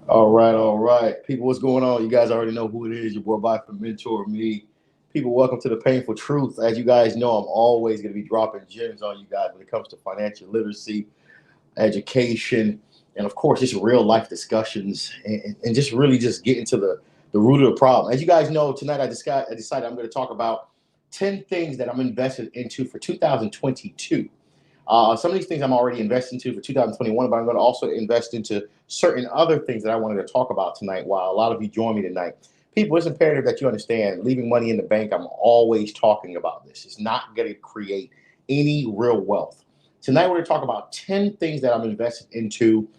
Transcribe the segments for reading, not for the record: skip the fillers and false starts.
All right. People, what's going on? You guys already know who it is. Your boy by for Mentor Me. People, welcome to the Painful Truth. As you guys know, I'm always going to be dropping gems on you guys when it comes to financial literacy, education, and of course, just real life discussions and just really just getting to the root of the problem. As you guys know, tonight I decided I'm going to talk about 10 things that I'm invested into for 2022. Some of these things I'm already investing into for 2021, but I'm going to also invest into certain other things that I wanted to talk about tonight while a lot of you join me tonight. People, it's imperative that you understand leaving money in the bank. I'm always talking about this. It's not going to create any real wealth. Tonight, we're going to talk about 10 things that I'm invested into,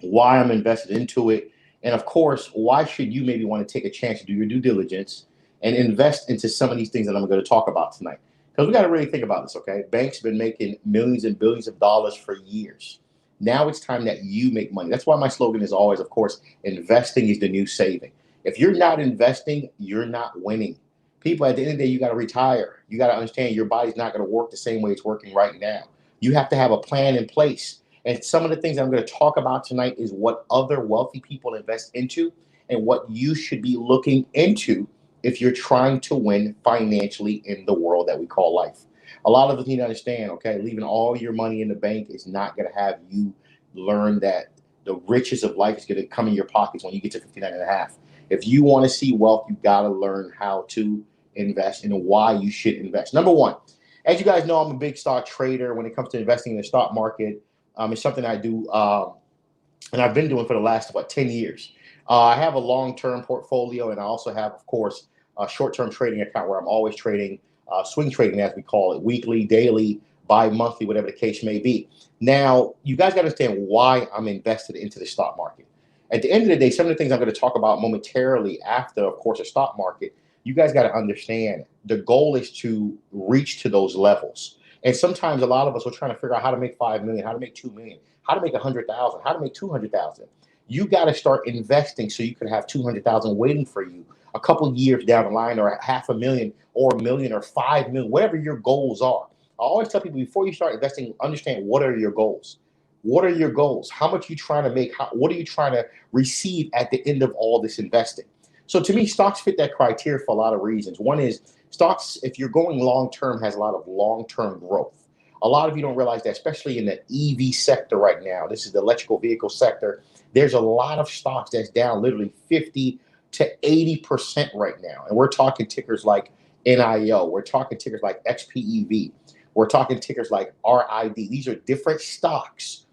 why I'm invested into it, and of course, why should you maybe want to take a chance to do your due diligence and invest into some of these things that I'm going to talk about tonight. Because we got to really think about this, okay? Banks have been making millions and billions of dollars for years. Now it's time that you make money. That's why my slogan is always, of course, investing is the new saving. If you're not investing, you're not winning. People, at the end of the day, you got to retire. You got to understand your body's not going to work the same way it's working right now. You have to have a plan in place. And some of the things I'm going to talk about tonight is what other wealthy people invest into and what you should be looking into if you're trying to win financially in the world that we call life. A lot of us need to understand, okay, leaving all your money in the bank is not going to have you learn that the riches of life is going to come in your pockets when you get to 59 and a half. If you want to see wealth, you got to learn how to invest and why you should invest. Number one, as you guys know, I'm a big stock trader when it comes to investing in the stock market. It's something I do, and I've been doing for the last, 10 years. I have a long-term portfolio, and I also have, of course, a short-term trading account where I'm always trading, swing trading, as we call it, weekly, daily, bi-monthly, whatever the case may be. Now, you guys got to understand why I'm invested into the stock market. At the end of the day, some of the things I'm going to talk about momentarily after, of course, the stock market, you guys got to understand the goal is to reach to those levels. And sometimes a lot of us are trying to figure out how to make 5 million, how to make 2 million, how to make 100,000, how to make 200,000. You got to start investing so you can have 200,000 waiting for you a couple of years down the line, or half a million, or a million, or 5 million, whatever your goals are. I always tell people before you start investing, understand what are your goals. What are your goals? How much are you trying to make? What are you trying to receive at the end of all this investing? So to me, stocks fit that criteria for a lot of reasons. One is stocks, if you're going long term, has a lot of long term growth. A lot of you don't realize that, especially in the EV sector right now. This is the electrical vehicle sector. There's a lot of stocks that's down literally 50 to 80% right now. And we're talking tickers like NIO. We're talking tickers like XPEV. We're talking tickers like RID. These are different stocks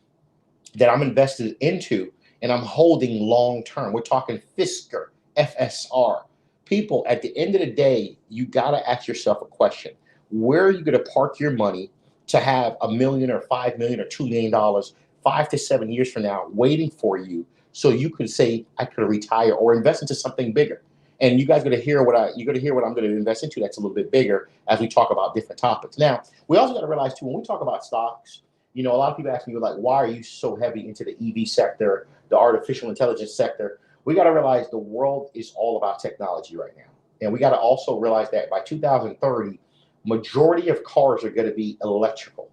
that I'm invested into and I'm holding long term. We're talking Fisker, FSR. People, at the end of the day, you got to ask yourself a question. Where are you going to park your money to have a million or 5 million or $2 million 5 to 7 years from now waiting for you so you could say, I could retire or invest into something bigger? And you guys are going to hear what I'm going to invest into that's a little bit bigger as we talk about different topics. Now, we also got to realize too, when we talk about stocks, a lot of people ask me like, why are you so heavy into the EV sector, the artificial intelligence sector? We got to realize the world is all about technology right now. And we got to also realize that by 2030, majority of cars are going to be electrical.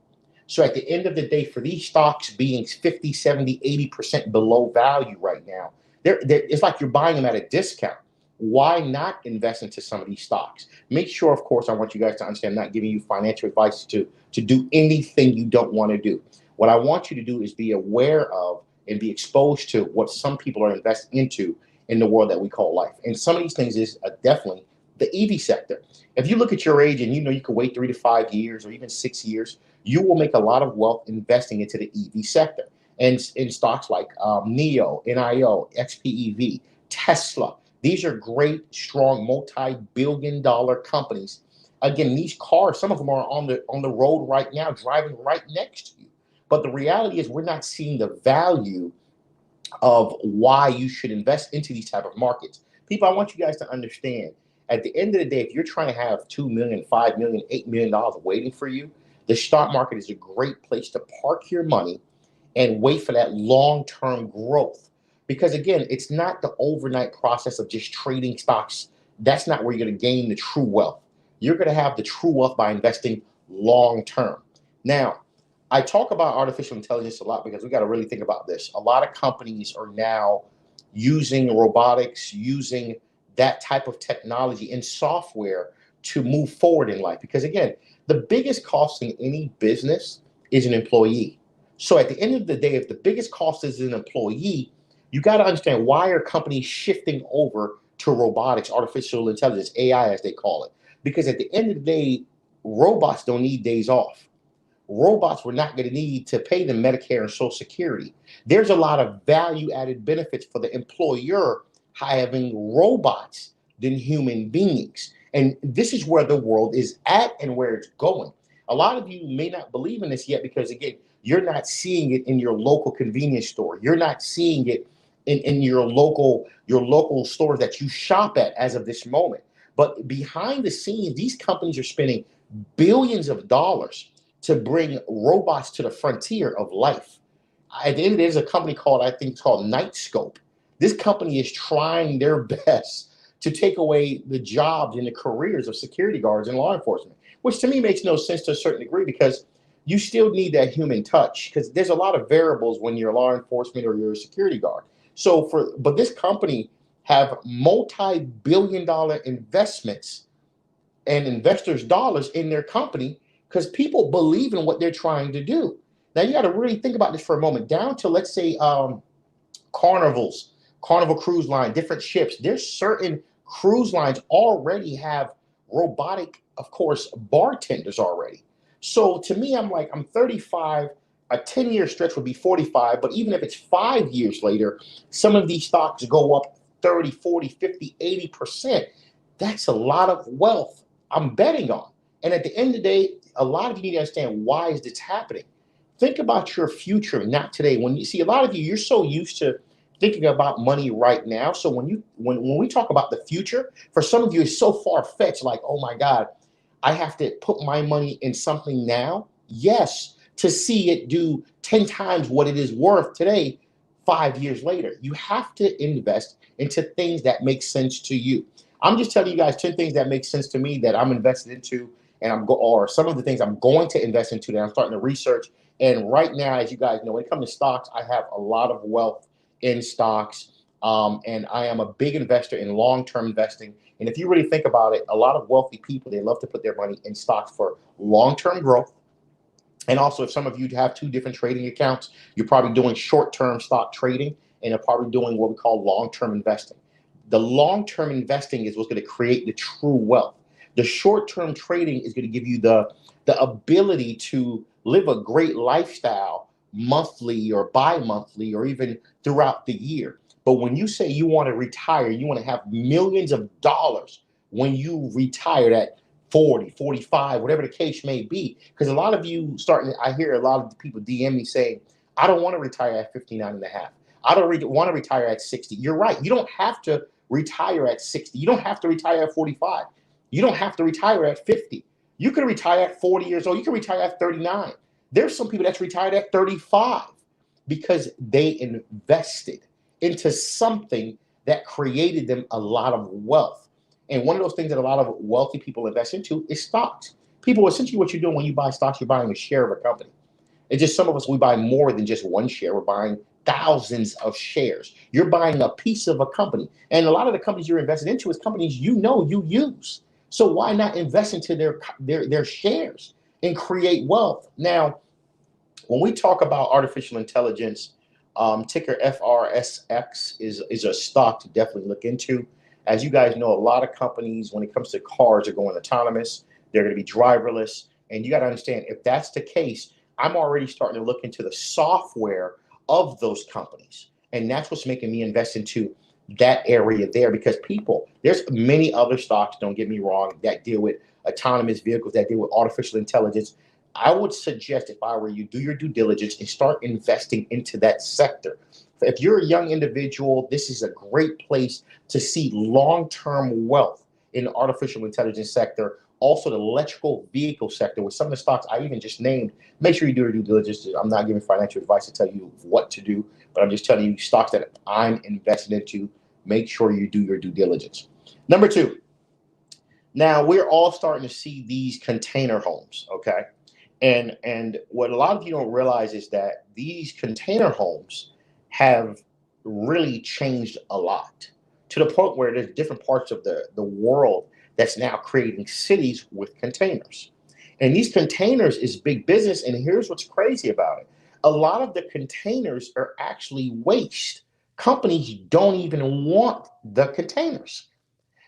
So at the end of the day, for these stocks being 50, 70, 80% below value right now, it's like you're buying them at a discount. Why not invest into some of these stocks? Make sure, of course, I want you guys to understand I'm not giving you financial advice to do anything you don't want to do. What I want you to do is be aware of and be exposed to what some people are investing into in the world that we call life. And some of these things is definitely the EV sector. If you look at your age and you can wait 3 to 5 years or even 6 years, you will make a lot of wealth investing into the EV sector. And in stocks like NIO, XPEV, Tesla. These are great, strong, multi-billion-dollar companies. Again, these cars, some of them are on the road right now, driving right next to you. But the reality is we're not seeing the value of why you should invest into these type of markets. People, I want you guys to understand, at the end of the day, if you're trying to have 2 million, 5 million, $8 million waiting for you, the stock market is a great place to park your money and wait for that long-term growth. Because again, it's not the overnight process of just trading stocks. That's not where you're going to gain the true wealth. You're going to have the true wealth by investing long-term. Now, I talk about artificial intelligence a lot because we got to really think about this. A lot of companies are now using robotics, using that type of technology and software to move forward in life. Because again, the biggest cost in any business is an employee. So at the end of the day, if the biggest cost is an employee, you got to understand, why are companies shifting over to robotics, artificial intelligence, AI as they call it? Because at the end of the day, robots don't need days off. Robots were not going to need to pay them Medicare and Social Security. There's a lot of value added benefits for the employer having robots than human beings. And this is where the world is at and where it's going. A lot of you may not believe in this yet because, again, you're not seeing it in your local convenience store. You're not seeing it in your local stores that you shop at as of this moment. But behind the scenes, these companies are spending billions of dollars to bring robots to the frontier of life. At the end of the day, there's a company called, I think it's called Nightscope. This company is trying their best to take away the jobs and the careers of security guards and law enforcement, which to me makes no sense to a certain degree, because you still need that human touch, because there's a lot of variables when you're law enforcement or you're a security guard. But this company have multi-billion-dollar investments and investors' dollars in their company because people believe in what they're trying to do. Now you got to really think about this for a moment. Down to, let's say, Carnival Cruise Line, different ships. There's certain cruise lines already have robotic, of course, bartenders already. So to me, I'm like, I'm 35. A 10-year stretch would be 45. But even if it's 5 years later, some of these stocks go up 30, 40, 50, 80%. That's a lot of wealth I'm betting on. And at the end of the day, a lot of you need to understand, why is this happening? Think about your future, not today. When you see, a lot of you, you're so used to thinking about money right now. So when we talk about the future, for some of you, it's so far-fetched, like, oh my God, I have to put my money in something now. Yes, to see it do 10 times what it is worth today, 5 years later. You have to invest into things that make sense to you. I'm just telling you guys 10 things that make sense to me that I'm invested into, and or some of the things I'm going to invest into that I'm starting to research. And right now, as you guys know, when it comes to stocks, I have a lot of wealth in stocks, and I am a big investor in long-term investing. And if you really think about it, a lot of wealthy people, they love to put their money in stocks for long-term growth. And also, if some of you have two different trading accounts, you're probably doing short-term stock trading, and you're probably doing what we call long-term investing. The long-term investing is what's going to create the true wealth. The short-term trading is going to give you the ability to live a great lifestyle monthly or bi-monthly or even throughout the year. But when you say you want to retire, you want to have millions of dollars when you retire at 40, 45, whatever the case may be. Because a lot of you I hear a lot of people DM me saying, I don't want to retire at 59 and a half. I don't want to retire at 60. You're right. You don't have to retire at 60. You don't have to retire at 45. You don't have to retire at 50. You can retire at 40 years old. You can retire at 39. There's some people that's retired at 35 because they invested into something that created them a lot of wealth. And one of those things that a lot of wealthy people invest into is stocks. People, essentially what you're doing when you buy stocks, you're buying a share of a company. It's just, some of us, we buy more than just one share. We're buying thousands of shares. You're buying a piece of a company. And a lot of the companies you're invested into is companies you use. So why not invest into their shares and create wealth? Now, when we talk about artificial intelligence, ticker FRSX is a stock to definitely look into. As you guys know, a lot of companies, when it comes to cars, are going autonomous. They're going to be driverless. And you got to understand, if that's the case, I'm already starting to look into the software of those companies. And that's what's making me invest into that area there, because there's many other stocks, don't get me wrong, that deal with autonomous vehicles, that deal with artificial intelligence. I would suggest, if I were you, do your due diligence and start investing into that sector. If you're a young individual, this is a great place to see long-term wealth in the artificial intelligence sector. Also, the electrical vehicle sector, with some of the stocks I even just named. Make sure you do your due diligence. I'm not giving financial advice to tell you what to do, but I'm just telling you stocks that I'm invested into. Make sure you do your due diligence. Number two, now we're all starting to see these container homes, okay? And what a lot of you don't realize is that these container homes have really changed a lot, to the point where there's different parts of the world that's now creating cities with containers. And these containers is big business. And here's what's crazy about it. A lot of the containers are actually waste. Companies don't even want the containers.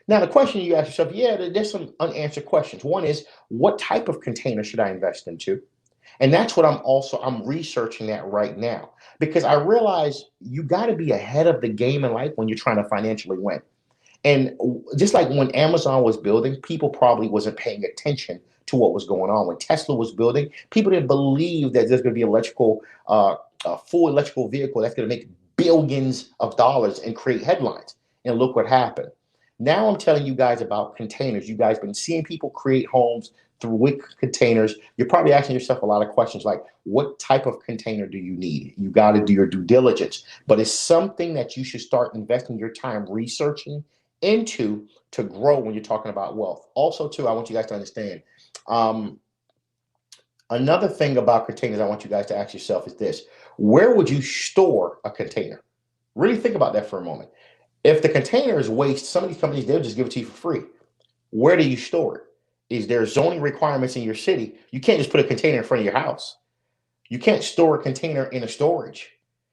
Now, the question you ask yourself, yeah, there's some unanswered questions. One is, what type of container should I invest into? And that's what I'm researching that right now, because I realize you got to be ahead of the game in life when you're trying to financially win. And just like when Amazon was building, people probably wasn't paying attention to what was going on. When Tesla was building, people didn't believe that there's going to be a full electrical vehicle that's going to make billions of dollars and create headlines. And look what happened. Now I'm telling you guys about containers. You guys been seeing people create homes through wick containers. You're probably asking yourself a lot of questions like, what type of container do you need? You got to do your due diligence, but it's something that you should start investing your time researching into to grow when you're talking about wealth. Also, too, I want you guys to understand, another thing about containers I want you guys to ask yourself is this: where would you store a container? Really think about that for a moment. If the container is waste, some of these companies, they'll just give it to you for free. Where do you store it? Is there zoning requirements in your city? You can't just put a container in front of your house. You can't store a container in a storage.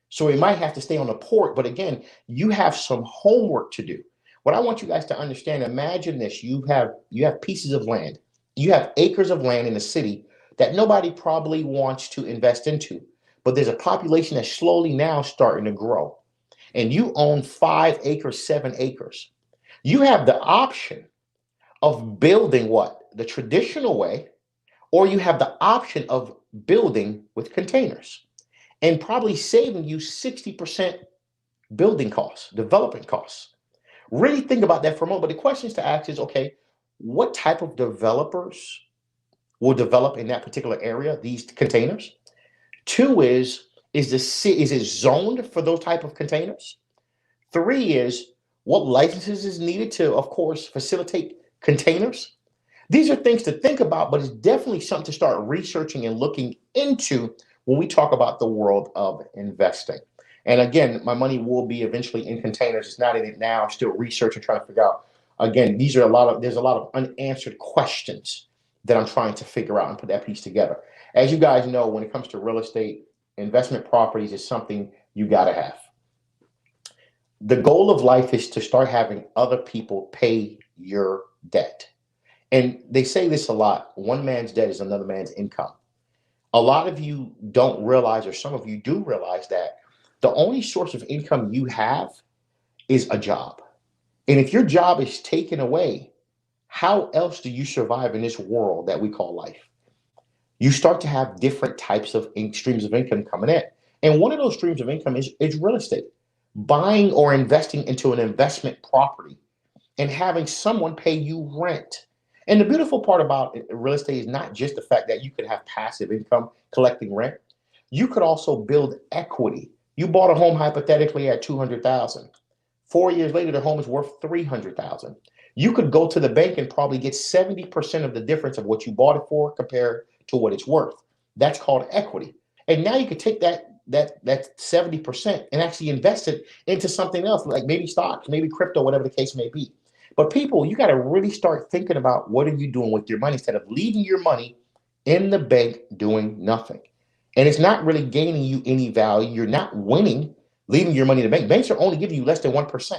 So it might have to stay on the port. But again, you have some homework to do. What I want you guys to understand, imagine this: you have pieces of land, you have acres of land in a city that nobody probably wants to invest into, but there's a population that's slowly now starting to grow, and you own 5 acres, 7 acres. You have the option of building what? The traditional way, or you have the option of building with containers and probably saving you 60% building costs, development costs. Really think about that for a moment. But the questions to ask is, okay, what type of developers will develop in that particular area, these containers? Two is it zoned for those type of containers? Three is, what licenses is needed to, of course, facilitate containers? These are things to think about, but it's definitely something to start researching and looking into when we talk about the world of investing. And again, my money will be eventually in containers. It's not in it now. I'm still researching, trying to figure out. Again, there's a lot of unanswered questions that I'm trying to figure out and put that piece together. As you guys know, when it comes to real estate, investment properties is something you got to have. The goal of life is to start having other people pay your debt. And they say this a lot: one man's debt is another man's income. A lot of you don't realize, or some of you do realize, that the only source of income you have is a job. And if your job is taken away, how else do you survive in this world that we call life? You start to have different types of streams of income coming in. And one of those streams of income is real estate, buying or investing into an investment property and having someone pay you rent. And the beautiful part about real estate is not just the fact that you could have passive income collecting rent. You could also build equity. You bought a home hypothetically at 200,000. 4 years later, the home is worth 300,000. You could go to the bank and probably get 70% of the difference of what you bought it for compared to what it's worth. That's called equity. And now you could take that 70% and actually invest it into something else, like maybe stocks, maybe crypto, whatever the case may be. But people, you got to really start thinking about, what are you doing with your money, instead of leaving your money in the bank doing nothing. And it's not really gaining you any value. You're not winning leaving your money in the bank. Banks are only giving you less than 1%.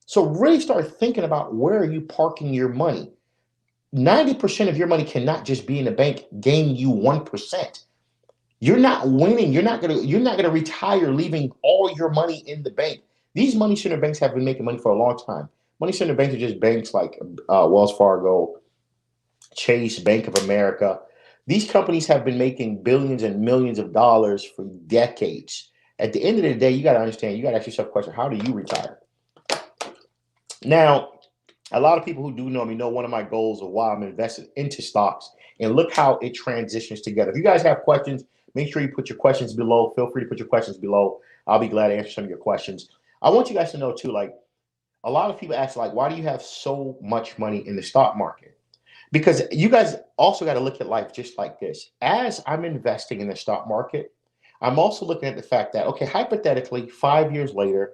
So really start thinking about, where are you parking your money? 90% of your money cannot just be in the bank gaining you 1%. You're not winning. You're not gonna retire leaving all your money in the bank. These money center banks have been making money for a long time. Money center banks are just banks like Wells Fargo, Chase, Bank of America. These companies have been making billions and millions of dollars for decades. At the end of the day, you got to understand, you got to ask yourself a question: how do you retire? Now, a lot of people who do know me know one of my goals of why I'm invested into stocks, and look how it transitions together. If you guys have questions, make sure you put your questions below. Feel free to put your questions below. I'll be glad to answer some of your questions. I want you guys to know too, like, a lot of people ask, like, why do you have so much money in the stock market? Because you guys also got to look at life just like this. As I'm investing in the stock market, I'm also looking at the fact that, okay, hypothetically, 5 years later,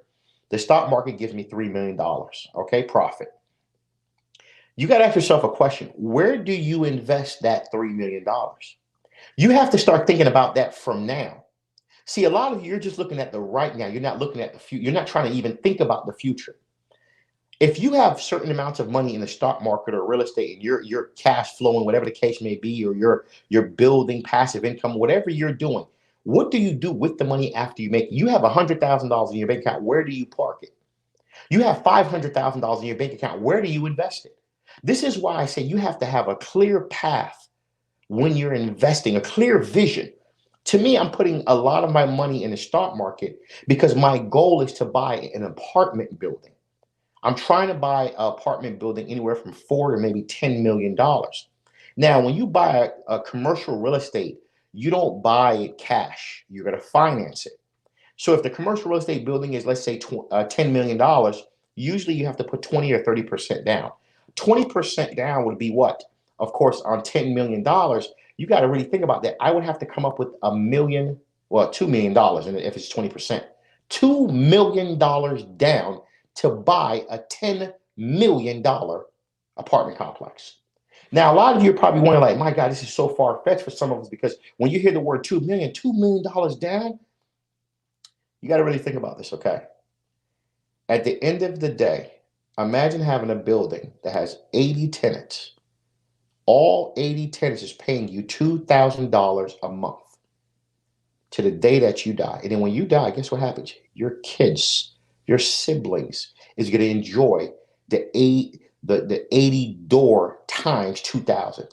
The stock market gives me $3 million. Okay, profit. You got to ask yourself a question. Where do you invest that $3 million? You have to start thinking about that from now. See, a lot of you, you're just looking at the right now. You're not looking at the future. You're not trying to even think about the future. If you have certain amounts of money in the stock market or real estate and you're cash flowing, whatever the case may be, or you're building passive income, whatever you're doing, what do you do with the money after you make it? You have $100,000 in your bank account. Where do you park it? You have $500,000 in your bank account. Where do you invest it? This is why I say you have to have a clear path when you're investing, a clear vision. To me, I'm putting a lot of my money in the stock market because my goal is to buy an apartment building. I'm trying to buy an apartment building anywhere from $4 to maybe $10 million. Now, when you buy a commercial real estate, you don't buy it cash. You're going to finance it. So if the commercial real estate building is, let's say, $10 million, usually you have to put 20 or 30% down. 20% down would be what? Of course, on $10 million, you got to really think about that. I would have to come up with $2 million, and if it's 20%, $2 million down to buy a $10 million apartment complex. Now, a lot of you are probably wondering, like, my God, this is so far-fetched for some of us, because when you hear the word $2 million down, you got to really think about this, okay? At the end of the day, imagine having a building that has 80 tenants. All 80 tenants is paying you $2,000 a month to the day that you die. And then when you die, guess what happens? Your kids, your siblings is going to enjoy the 80 door times 2,000.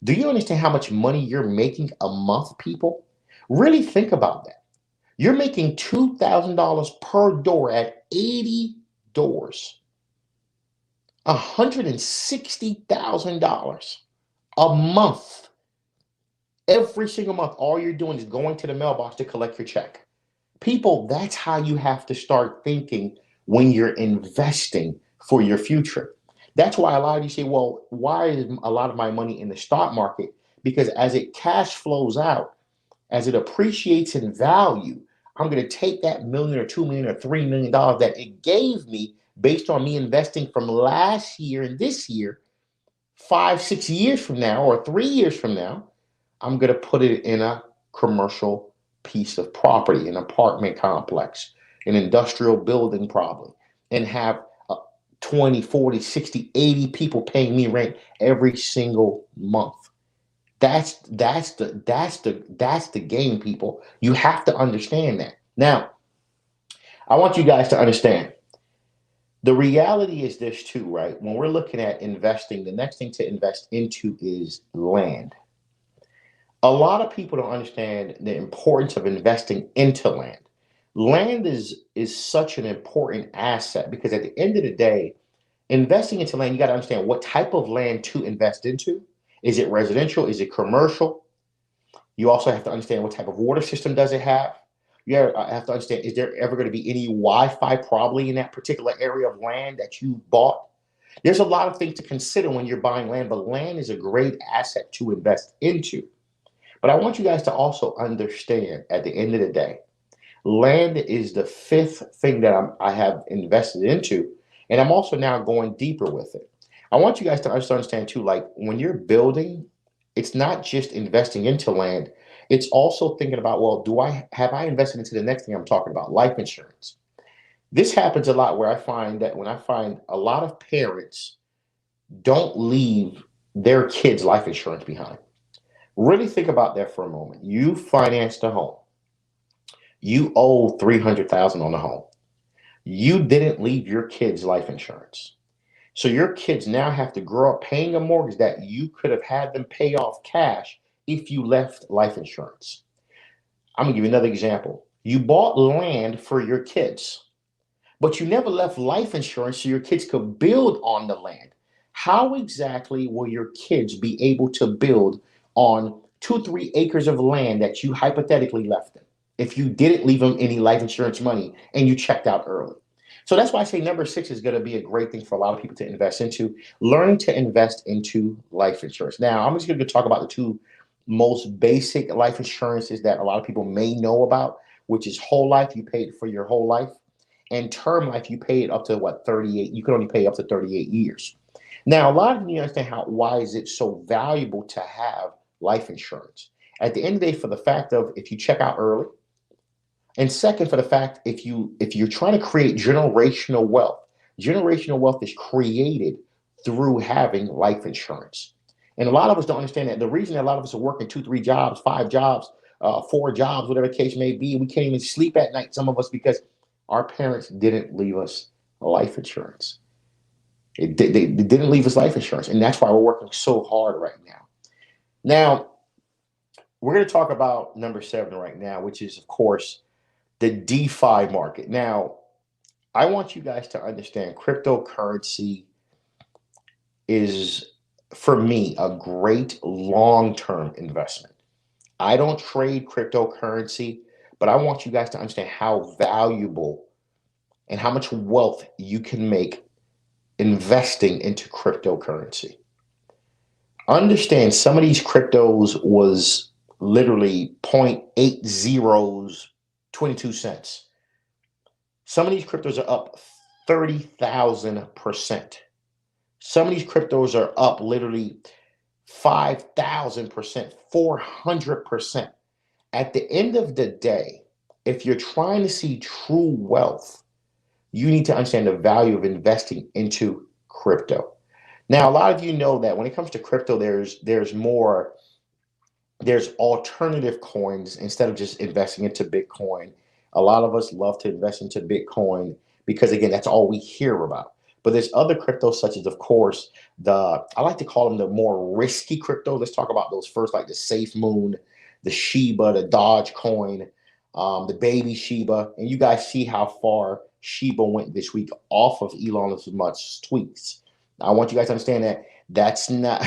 Do you understand how much money you're making a month, people? Really think about that. You're making $2,000 per door at 80 doors. $160,000 a month. Every single month, all you're doing is going to the mailbox to collect your check. People, that's how you have to start thinking when you're investing for your future. That's why a lot of you say, well, why is a lot of my money in the stock market? Because as it cash flows out, as it appreciates in value, I'm going to take that million or $2 million or $3 million that it gave me based on me investing from last year and this year, 5, 6 years from now, or 3 years from now. I'm going to put it in a commercial piece of property, an apartment complex, an industrial building probably, and have 20, 40, 60, 80 people paying me rent every single month. That's the game, people. You have to understand that. Now, I want you guys to understand. The reality is this too, right? When we're looking at investing, the next thing to invest into is land. A lot of people don't understand the importance of investing into land. Land is such an important asset because at the end of the day, investing into land, you got to understand what type of land to invest into. Is it residential? Is it commercial? You also have to understand what type of water system does it have. You have to understand, is there ever going to be any Wi-Fi probably in that particular area of land that you bought? There's a lot of things to consider when you're buying land, but land is a great asset to invest into. But I want you guys to also understand at the end of the day, land is the fifth thing that I have invested into. And I'm also now going deeper with it. I want you guys to understand too, like when you're building, it's not just investing into land. It's also thinking about, well, have I invested into the next thing I'm talking about, life insurance? This happens a lot where I find that when I find a lot of parents don't leave their kids' life insurance behind. Really think about that for a moment. You financed a home. You owe $300,000 on the home. You didn't leave your kids' life insurance. So your kids now have to grow up paying a mortgage that you could have had them pay off cash if you left life insurance. I'm going to give you another example. You bought land for your kids, but you never left life insurance so your kids could build on the land. How exactly will your kids be able to build on 2-3 acres of land that you hypothetically left them if you didn't leave them any life insurance money and you checked out early? So that's why I say number 6 is going to be a great thing for a lot of people to invest into, learning to invest into life insurance. Now, I'm just going to talk about the 2 most basic life insurances that a lot of people may know about, which is whole life. You paid for your whole life. And term life, you pay it up to what, 38? You can only pay up to 38 years. Now, a lot of you understand why is it so valuable to have life insurance? At the end of the day, for the fact of if you check out early, and second, for the fact if you're trying to create generational wealth is created through having life insurance. And a lot of us don't understand that. The reason that a lot of us are working 2, 3 jobs, 5 jobs, 4 jobs, whatever the case may be, we can't even sleep at night, some of us, because our parents didn't leave us life insurance. They didn't leave us life insurance. And that's why we're working so hard right now. Now, we're going to talk about number 7 right now, which is, of course, the DeFi market. Now, I want you guys to understand cryptocurrency is, for me, a great long-term investment. I don't trade cryptocurrency, but I want you guys to understand how valuable and how much wealth you can make investing into cryptocurrency. Understand some of these cryptos was literally 0.80 22 cents. Some of these cryptos are up 30,000%. Some of these cryptos are up literally 5,000%, 400%. At the end of the day, if you're trying to see true wealth, you need to understand the value of investing into crypto. Now, a lot of you know that when it comes to crypto, there's alternative coins instead of just investing into Bitcoin. A lot of us love to invest into Bitcoin because, again, that's all we hear about. But there's other cryptos, such as, of course, I like to call them the more risky crypto. Let's talk about those first, like the Safe Moon, the Shiba, the Dogecoin, the baby Shiba. And you guys see how far Shiba went this week off of Elon Musk's tweets. I want you guys to understand that that's not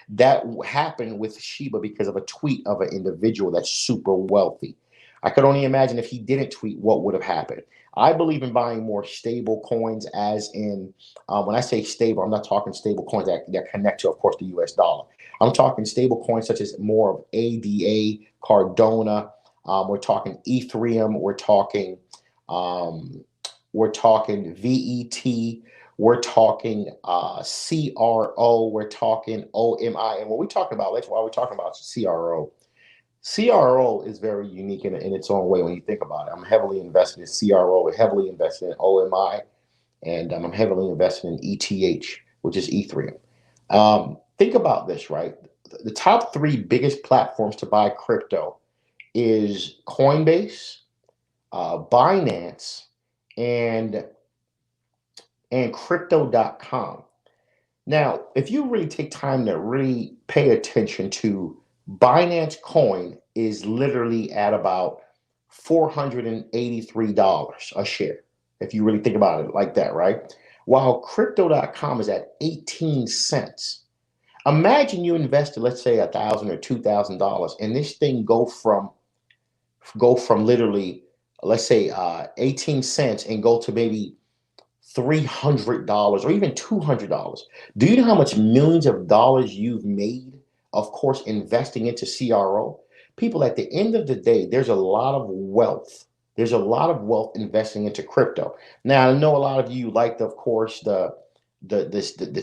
that happened with Shiba because of a tweet of an individual that's super wealthy. I could only imagine if he didn't tweet what would have happened. I believe in buying more stable coins, as in when I say stable, I'm not talking stable coins that connect to, of course, the US dollar. I'm talking stable coins such as more of ADA, Cardona. We're talking Ethereum. We're talking VET. We're talking CRO. We're talking OMI. And when we talk about, that's why we're talking about CRO. CRO is very unique in its own way when you think about it. I'm heavily invested in CRO, heavily invested in OMI, and I'm heavily invested in ETH, which is Ethereum. Think about this, right? The top 3 biggest platforms to buy crypto is Coinbase, Binance, and crypto.com. Now, if you really take time to really pay attention to Binance Coin is literally at about $483 a share, if you really think about it like that, right? While crypto.com is at 18 cents. Imagine you invested, let's say, $1,000 or $2,000, and this thing go from literally, let's say, 18 cents and go to maybe $300 or even $200. Do you know how much millions of dollars you've made, of course, investing into CRO? People, at the end of the day, there's a lot of wealth. There's a lot of wealth investing into crypto. Now, I know a lot of you like, of course, the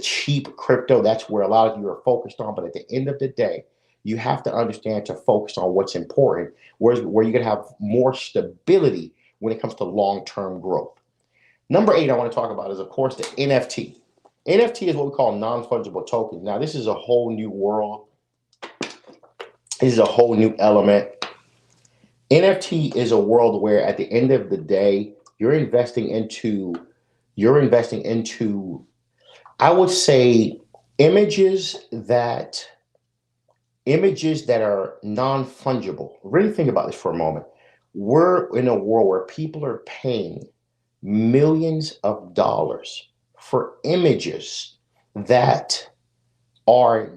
cheap crypto. That's where a lot of you are focused on. But at the end of the day, you have to understand to focus on what's important, where you can have more stability when it comes to long-term growth. Number 8 I want to talk about is, of course, the NFT. NFT is what we call non-fungible tokens. Now, this is a whole new world. This is a whole new element. NFT is a world where, at the end of the day, you're investing into, I would say, images that are non-fungible. Really think about this for a moment. We're in a world where people are paying millions of dollars for images that are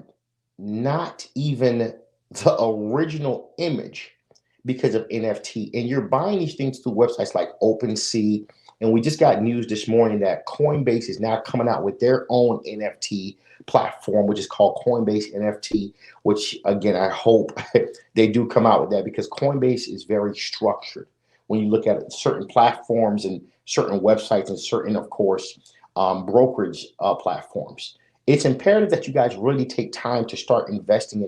not even the original image because of NFT. And you're buying these things through websites like OpenSea. And we just got news this morning that Coinbase is now coming out with their own NFT platform, which is called Coinbase NFT, which, again, I hope they do come out with that, because Coinbase is very structured. When you look at certain platforms and certain websites and certain, of course, brokerage platforms. It's imperative that you guys really take time to start investing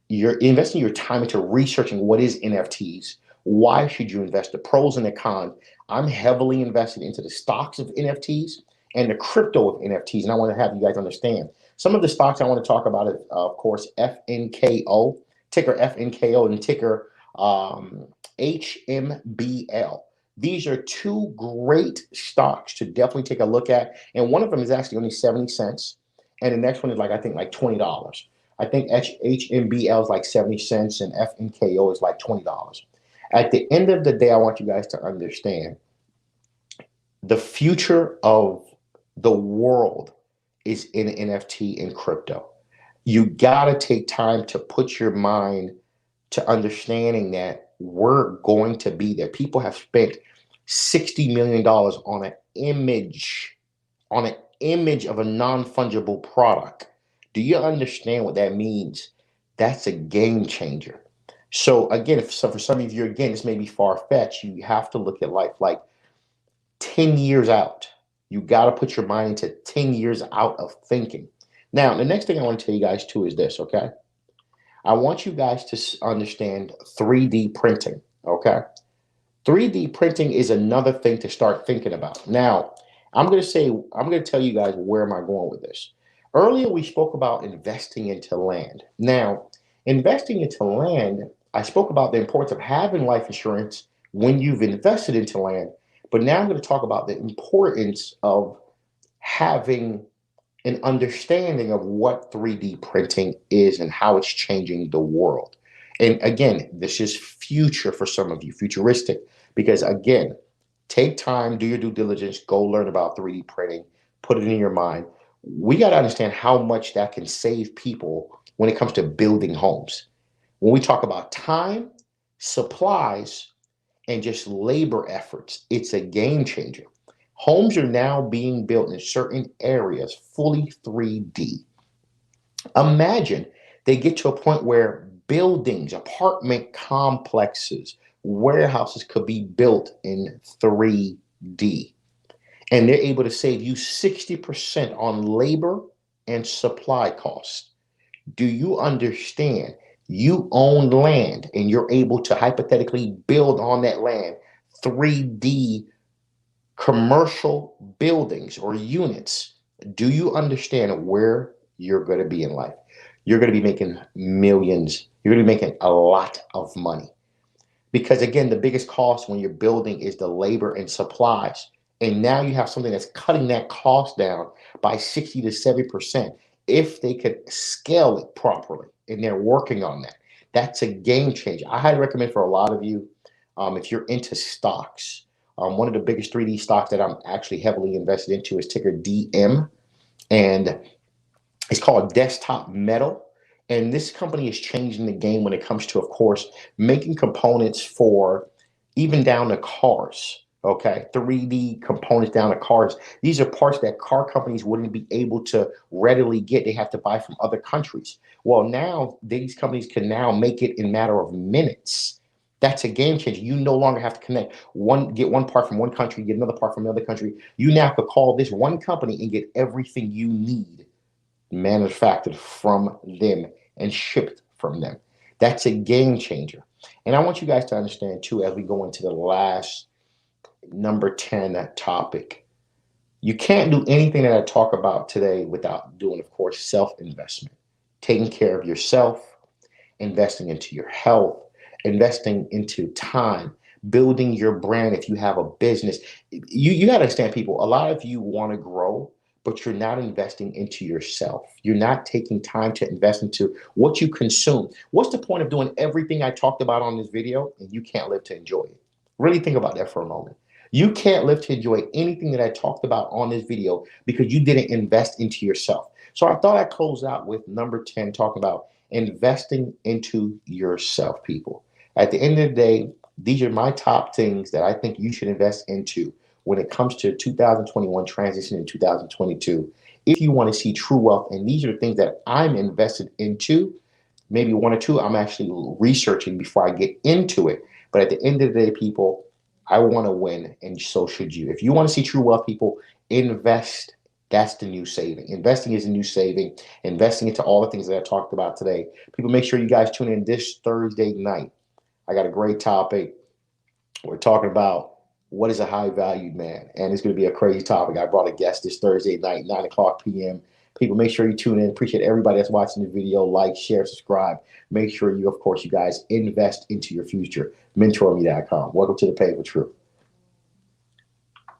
your time into researching what is NFTs. Why should you invest? The pros and the cons. I'm heavily invested into the stocks of NFTs and the crypto of NFTs, and I want to have you guys understand some of the stocks I want to talk about is, of course, FNKO, ticker FNKO, and ticker HMBL. These are two great stocks to definitely take a look at, and one of them is actually only 70 cents, and the next one is I think $20. I think HMBL is like 70 cents, and FNKO is like $20. At the end of the day, I want you guys to understand the future of the world is in NFT and crypto. You got to take time to put your mind to understanding that we're going to be there. People have spent $60 million on an image of a non-fungible product. Do you understand what that means? That's a game changer. So again, for some of you, again, this may be far-fetched. You have to look at life like 10 years out. You got to put your mind into 10 years out of thinking. Now, the next thing I want to tell you guys too is this, okay? I want you guys to understand 3D printing, okay? 3D printing is another thing to start thinking about. Now, I'm going to tell you guys where am I going with this. Earlier, we spoke about investing into land. Now, investing into land, I spoke about the importance of having life insurance when you've invested into land. But now I'm going to talk about the importance of having an understanding of what 3D printing is and how it's changing the world. And again, this is future for some of you, futuristic, because again, take time, do your due diligence, go learn about 3D printing, put it in your mind. We got to understand how much that can save people when it comes to building homes. When we talk about time, supplies, and just labor efforts, it's a game changer. Homes are now being built in certain areas fully 3D. Imagine they get to a point where buildings, apartment complexes, warehouses could be built in 3D. And they're able to save you 60% on labor and supply costs. Do you understand? You own land and you're able to hypothetically build on that land 3D commercial buildings or units. Do you understand where you're going to be in life? You're going to be making millions. You're going to be making a lot of money. Because again, the biggest cost when you're building is the labor and supplies. And now you have something that's cutting that cost down by 60 to 70% if they could scale it properly. And they're working on that. That's a game changer. I highly recommend for a lot of you, if you're into stocks, one of the biggest 3D stocks that I'm actually heavily invested into is ticker DM, and it's called Desktop Metal. And this company is changing the game when it comes to, of course, making components for even down to cars. Okay, 3D components down to cars. These are parts that car companies wouldn't be able to readily get. They have to buy from other countries. Well, now these companies can now make it in a matter of minutes. That's a game changer. You no longer have to get one part from one country, get another part from another country. You now could call this one company and get everything you need manufactured from them and shipped from them. That's a game changer. And I want you guys to understand too, as we go into the last number 10 topic, you can't do anything that I talk about today without doing, of course, self-investment, taking care of yourself, investing into your health, investing into time, building your brand. If you have a business, you got to understand, people, a lot of you want to grow, but you're not investing into yourself. You're not taking time to invest into what you consume. What's the point of doing everything I talked about on this video and you can't live to enjoy it? Really think about that for a moment. You can't live to enjoy anything that I talked about on this video because you didn't invest into yourself. So I thought I'd close out with number 10, talking about investing into yourself, people. At the end of the day, these are my top things that I think you should invest into when it comes to 2021 transition in 2022. If you want to see true wealth, and these are the things that I'm invested into, maybe one or two I'm actually researching before I get into it. But at the end of the day, people, I want to win, and so should you. If you want to see true wealth, people, invest. That's the new saving. Investing is the new saving. Investing into all the things that I talked about today. People, make sure you guys tune in this Thursday night. I got a great topic. We're talking about what is a high valued man, and it's going to be a crazy topic. I brought a guest this Thursday night, 9 o'clock p.m. People, make sure you tune in. Appreciate everybody that's watching the video. Like, share, subscribe. Make sure you, of course, you guys invest into your future. Mentourme.com. Welcome to the Painful Truth.